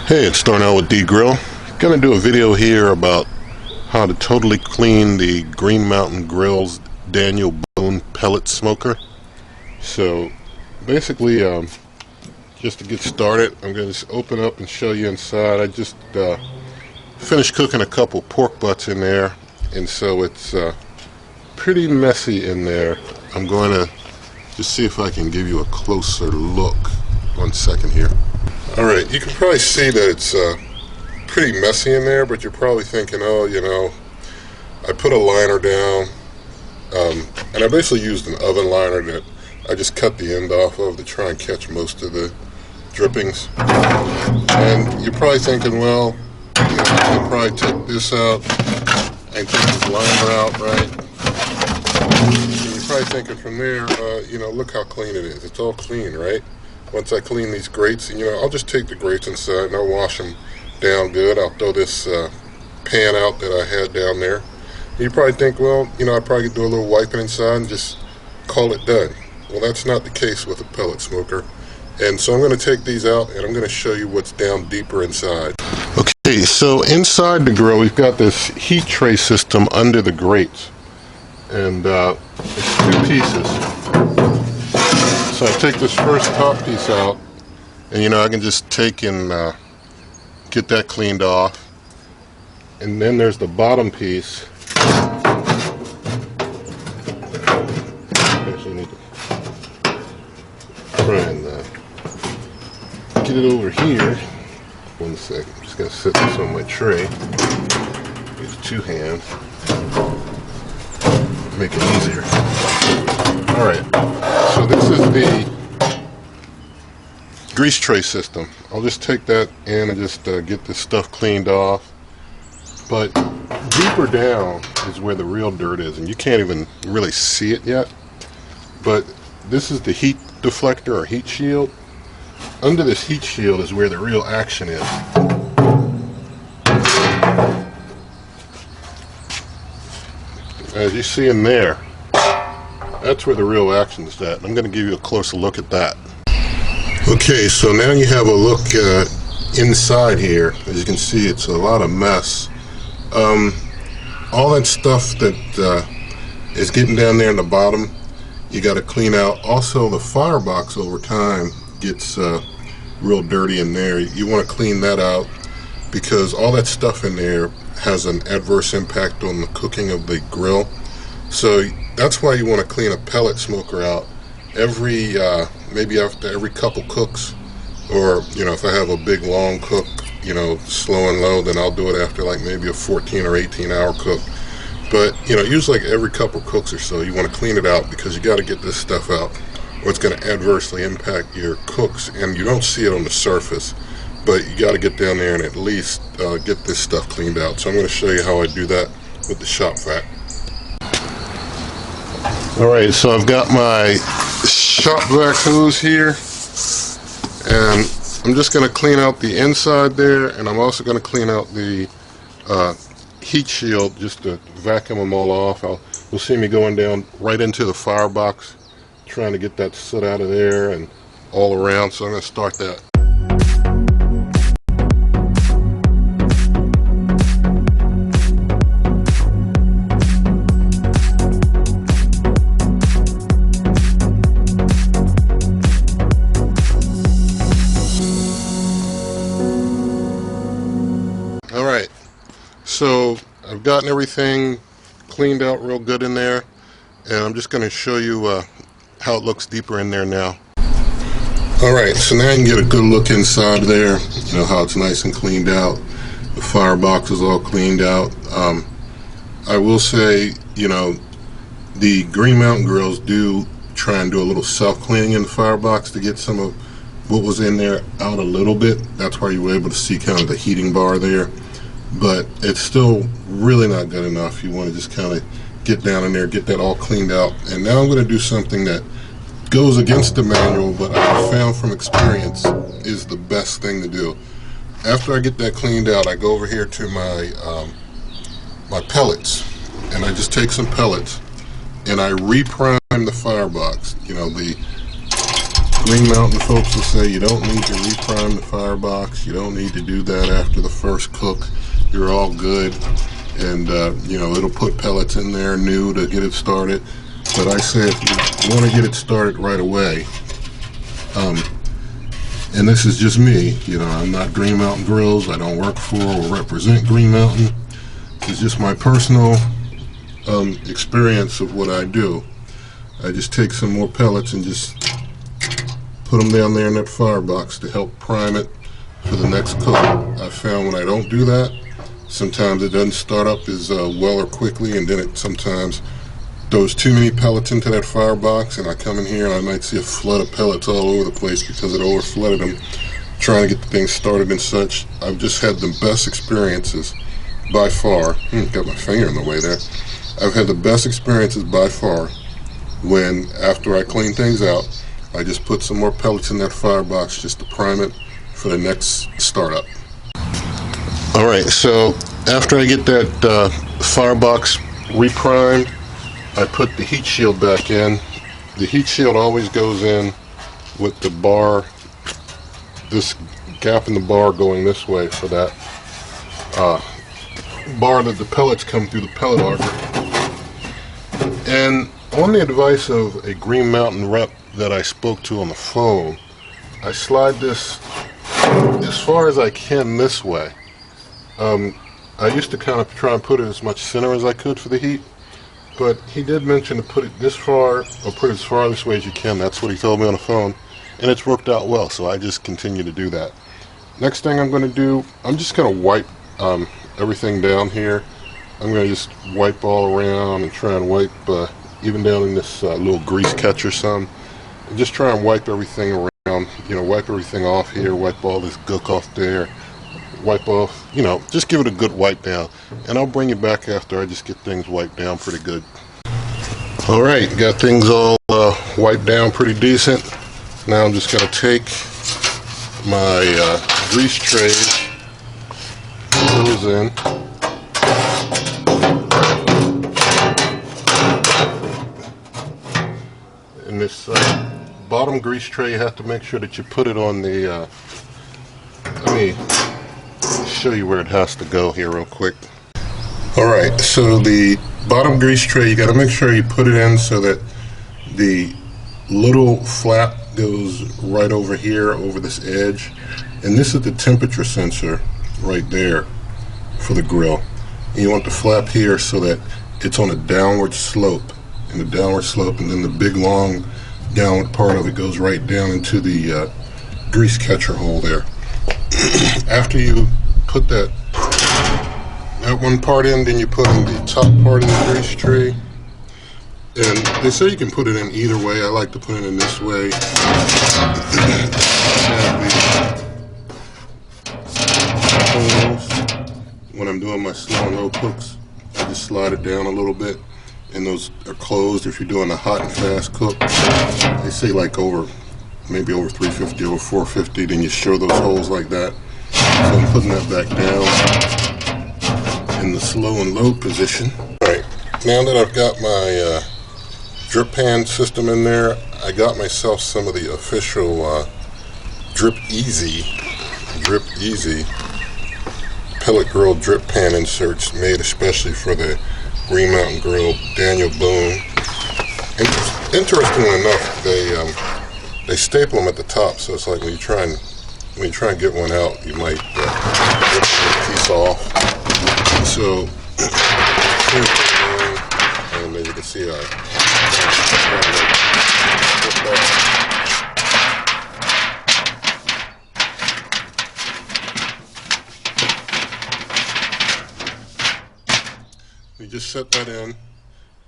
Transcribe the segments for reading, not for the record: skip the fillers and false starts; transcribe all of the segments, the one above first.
Hey, it's Darnell with D Grill. Gonna do a video here about how to totally clean the Mountain Grills Daniel Boone Pellet Smoker. So basically, just to get started, I'm gonna just open up and show you inside. I just finished cooking a couple pork butts in there, and so it's pretty messy in there. I'm going to just see if I can give you a closer look. 1 second here. Alright, you can probably see that it's pretty messy in there, but you're probably thinking, oh, you know, I put a liner down, and I basically used an oven liner that I just cut the end off of to try and catch most of the drippings. And you're probably thinking, well, you know, I can probably take this out and take this liner out, right? And you're probably thinking from there, you know, look how clean it is. It's all clean, right? Once I clean these grates, you know, I'll just take the grates inside and I'll wash them down good. I'll throw this pan out that I had down there. And you probably think, well, you know, I probably could do a little wiping inside and just call it done. Well, that's not the case with a pellet smoker. And so I'm going to take these out and I'm going to show you what's down deeper inside. Okay, so inside the grill, we've got this heat tray system under the grates. And it's two pieces. So I take this first top piece out, and you know, I can just take and get that cleaned off. And then there's the bottom piece. Actually, need to try and get it over here. 1 second, I'm just going to set this on my tray. Use 2 hands. Make it easier. Alright, so this is the grease tray system. I'll just take that in and just get this stuff cleaned off. But deeper down is where the real dirt is, and you can't even really see it yet. But this is the heat deflector or heat shield. Under this heat shield is where the real action is. As you see in there, that's where the real action is at. I'm going to give you a closer look at that. Okay, so now you have a look inside here. As you can see, it's a lot of mess. All that stuff that is getting down there in the bottom, you got to clean out. Also, the firebox over time gets real dirty in there. You want to clean that out because all that stuff in there has an adverse impact on the cooking of the grill. So that's why you want to clean a pellet smoker out every maybe after every couple cooks, or you know, if I have a big long cook, you know, slow and low, then I'll do it after like maybe a 14 or 18 hour cook. But you know, usually like every couple cooks or so, you want to clean it out because you got to get this stuff out or it's going to adversely impact your cooks, and you don't see it on the surface, but you got to get down there and at least get this stuff cleaned out. So I'm going to show you how I do that with the shop vac. Alright, so I've got my shop vac hose here, and I'm just going to clean out the inside there, and I'm also going to clean out the heat shield just to vacuum them all off. You'll see me going down right into the firebox, trying to get that soot out of there and all around, so I'm going to start that. Alright, so I've gotten everything cleaned out real good in there, and I'm just going to show you how it looks deeper in there now. Alright, so now you can get a good look inside there, you know, how it's nice and cleaned out. The firebox is all cleaned out. I will say, you know, the Mountain Grills do try and do a little self-cleaning in the firebox to get some of what was in there out a little bit. That's why you were able to see kind of the heating bar there, but it's still really not good enough. You want to just kind of get down in there, get that all cleaned out. And now I'm going to do something that goes against the manual, but I found from experience is the best thing to do. After I get that cleaned out, I go over here to my my pellets, and I just take some pellets and I reprime the firebox. You know, the Green Mountain folks will say you don't need to reprime the firebox, you don't need to do that after the first cook, you're all good, and you know, it'll put pellets in there new to get it started. But I say if you want to get it started right away, and this is just me, you know, I'm not Green Mountain Grills, I don't work for or represent Green Mountain, it's just my personal experience of what I do. I just take some more pellets and just put them down there in that firebox to help prime it for the next cook. I found when I don't do that, sometimes it doesn't start up as well or quickly, and then it sometimes throws too many pellets into that firebox, and I come in here and I might see a flood of pellets all over the place because it over flooded them trying to get the thing started and such. I've just had the best experiences by far. Got my finger in the way there. I've had the best experiences by far when, after I clean things out, I just put some more pellets in that firebox just to prime it for the next startup. Alright, so after I get that firebox reprimed, I put the heat shield back in. The heat shield always goes in with the bar, this gap in the bar going this way for that bar that the pellets come through the pellet auger. And on the advice of a Green Mountain rep that I spoke to on the phone, I slide this as far as I can this way. I used to kind of try and put it as much center as I could for the heat, but he did mention to put it this far, or put it as far this way as you can. That's what he told me on the phone, and it's worked out well, so I just continue to do that. Next thing I'm going to do, I'm just going to wipe everything down here. I'm going to just wipe all around and try and wipe even down in this little grease catcher some, and just try and wipe everything around, you know, wipe everything off here, wipe all this gook off there, wipe off, you know, just give it a good wipe down, and I'll bring you back after I just get things wiped down pretty good. Alright, got things all wiped down pretty decent. Now I'm just going to take my grease trays, put those in. In this bottom grease tray, you have to make sure that you put it on the, let me show you where it has to go here real quick. Alright, so the bottom grease tray, you got to make sure you put it in so that the little flap goes right over here, over this edge. And this is the temperature sensor right there for the grill. And you want the flap here so that it's on a downward slope, and then the big long downward part of it goes right down into the grease catcher hole there. After you put that one part in, then you put in the top part of the grease tray. And they say you can put it in either way. I like to put it in this way. When I'm doing my slow and low cooks, I just slide it down a little bit, and those are closed. If you're doing a hot and fast cook, they say like maybe over 350, over 450, then you show those holes like that. So I'm putting that back down in the slow and low position. Alright, now that I've got my drip pan system in there, I got myself some of the official Drip Easy pellet grill drip pan inserts made especially for the Green Mountain Grill Daniel Boone. And interestingly enough, they staple them at the top, so it's like when you try and get one out, you might rip a piece off. So here's the one, and as you can see, you just set that in,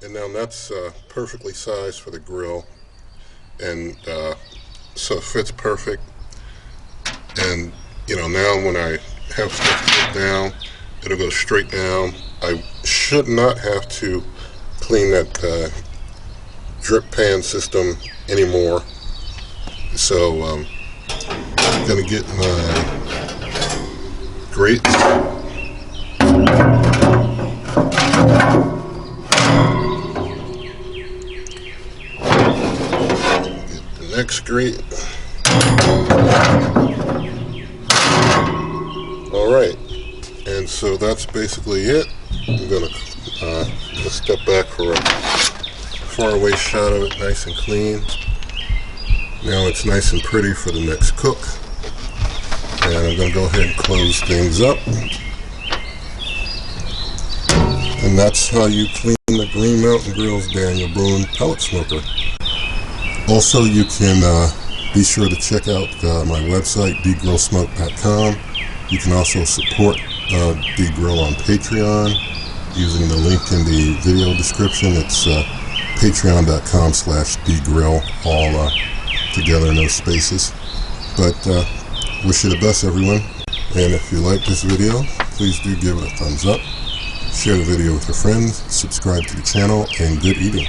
and now that's perfectly sized for the grill, and so it fits perfect. And you know, now when I have stuff put down, it'll go straight down. I should not have to clean that drip pan system anymore. So I'm gonna get my grate. Get the next grate. Alright, and so that's basically it. I'm going to step back for a far away shot of it, nice and clean. Now it's nice and pretty for the next cook. And I'm going to go ahead and close things up. And that's how you clean the Green Mountain Grills Daniel Boone Pellet Smoker. Also, you can be sure to check out my website, dgrillsmoke.com. You can also support D-Grill on Patreon using the link in the video description. It's patreon.com/dgrill, all together, no spaces. But wish you the best, everyone. And if you like this video, please do give it a thumbs up. Share the video with your friends, subscribe to the channel, and good eating.